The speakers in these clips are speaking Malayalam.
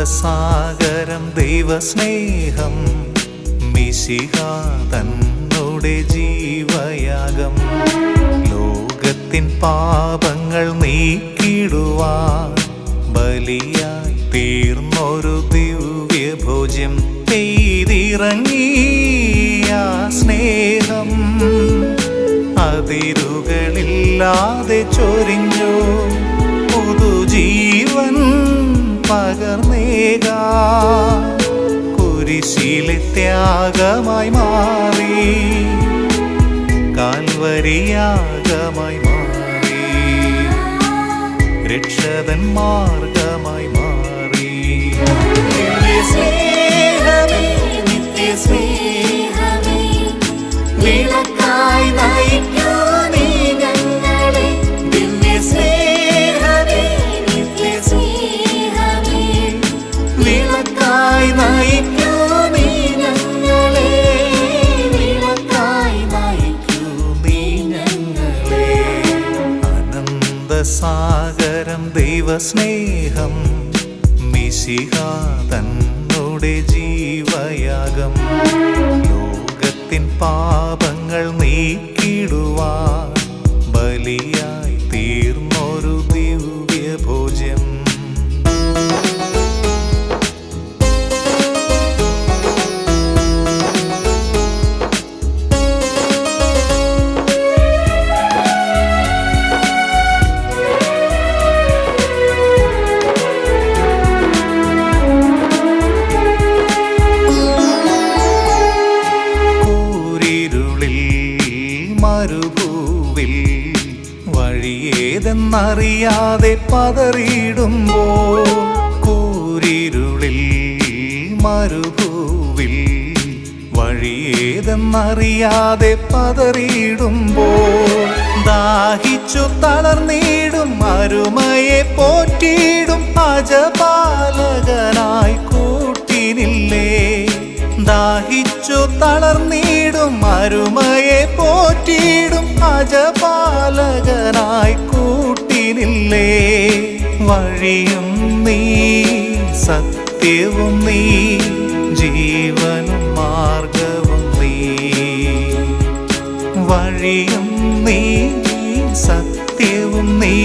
ആനന്ദസാഗരം ദൈവസ്നേഹം മിശിഹാ തന്നുടെ ജീവയാഗം ലോകത്തിൻ പാപങ്ങൾ നീക്കിടുവാൻ ബലിയായി തീർന്നൊരു ദിവ്യഭോജ്യം പെയ്തിറങ്ങിയ സ്നേഹം അതിരുകളില്ലാതെ ചൊരിഞ്ഞു പുതുജീവൻ പകർന്നേകാ കുരിശിലെ ത്യാഗമായി മാറി കാൽവരിയാഗമായി മാറി രക്ഷതൻ മാർഗമായി മാറി നിത്യസ്നേഹമേ നിത്യസ്നേഹമേ വിളക്കായി നയിക്കൂ നീ ഞങ്ങളെ ദിവ്യസ്നേഹമേ നിത്യസ്നേഹമേ വിളക്കായി നയിക്കൂ നീ ഞങ്ങളെ വിളക്കായി നയിക്കൂ നീ ഞങ്ങളെ ആനന്ദസാഗരം ദൈവസ്നേഹം മിശിഹാ തന്നുടെ ജീവയാഗം ലോകത്തിൻ പാപങ്ങൾ നീക്കിടുവാൻ ബലിയായി തീർന്നൊരു ദിവ്യഭോജ്യം മരുഭൂവിൽ വഴിയേതെന്നറിയാതെ പതറിയിടുമ്പോൾ കൂരിരുളിൽ മരുഭൂവിൽ വഴിയേതെന്നറിയാതെ പതറിയിടുമ്പോൾ ദാഹിച്ചു തളർന്നിടും അരുമയെ പോറ്റിയിടും അജപാലകനായി കൂട്ടിനില്ലേ ദാഹിച്ചു തളർന്നിടും അരുമയെ പോറ്റിയിടും അജപാലകനായി കൂട്ടിനില്ലേ വഴിയും നീ സത്യവും നീ ജീവനും മാർഗവും നീ വഴിയും നീ സത്യവും നീ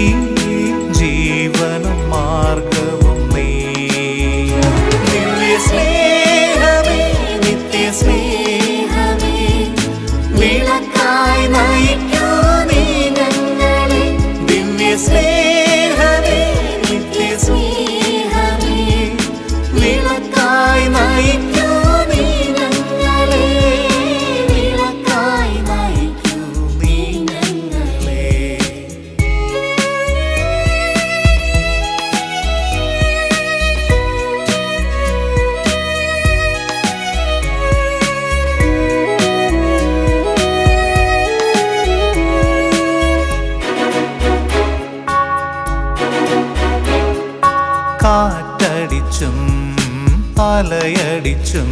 ജീവനും മാർഗവും നീ ദിവ്യസ്നേഹമേ നിത്യസ്നേഹമേ വിളക്കായി നയിക്കൂ നീ ഞങ്ങളെ ദിവ്യസ്നേഹമേ നിത്യസ്നേഹമേ വിളക്കായി നയിക്കൂ നീ ഞങ്ങളെ വിളക്കായി നയിക്കൂ നീ ഞങ്ങളെ കാറ്റടിച്ചും അലയടിച്ചും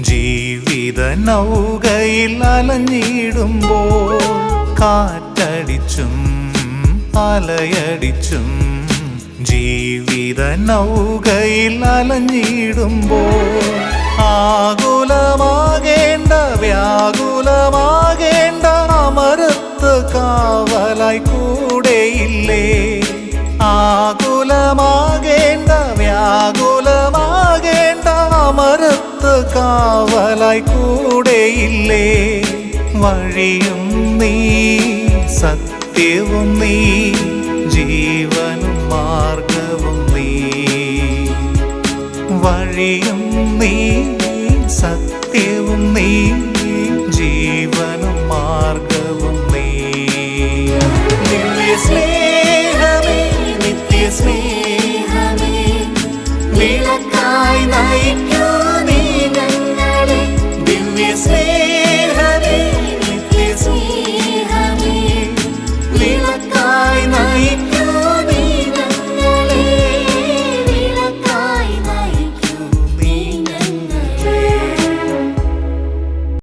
ജീവിത നൗകയിൽ അലഞ്ഞിടുമ്പോൾ കാറ്റടിച്ചും അലയടിച്ചും ജീവിത നൗകയിൽ അലഞ്ഞിടുമ്പോൾ ആകുലമാകേണ്ട വ്യാകുലമാകേണ്ട അമരത്ത് കാവലായി കൂടെയില്ലേ ആകുലമാകേണ്ട വ്യാകുലമാകേണ്ട അമരത്ത് കാവലായി കൂടെയില്ലേ വഴിയും നീ സത്യവും നീ ജീവനും മാർഗവും നീ വഴിയും നീ സത്യവും നീ ജീവനും മാർഗവും നീ ദിവ്യസ്നേഹമേ നിത്യസ്നേഹമേ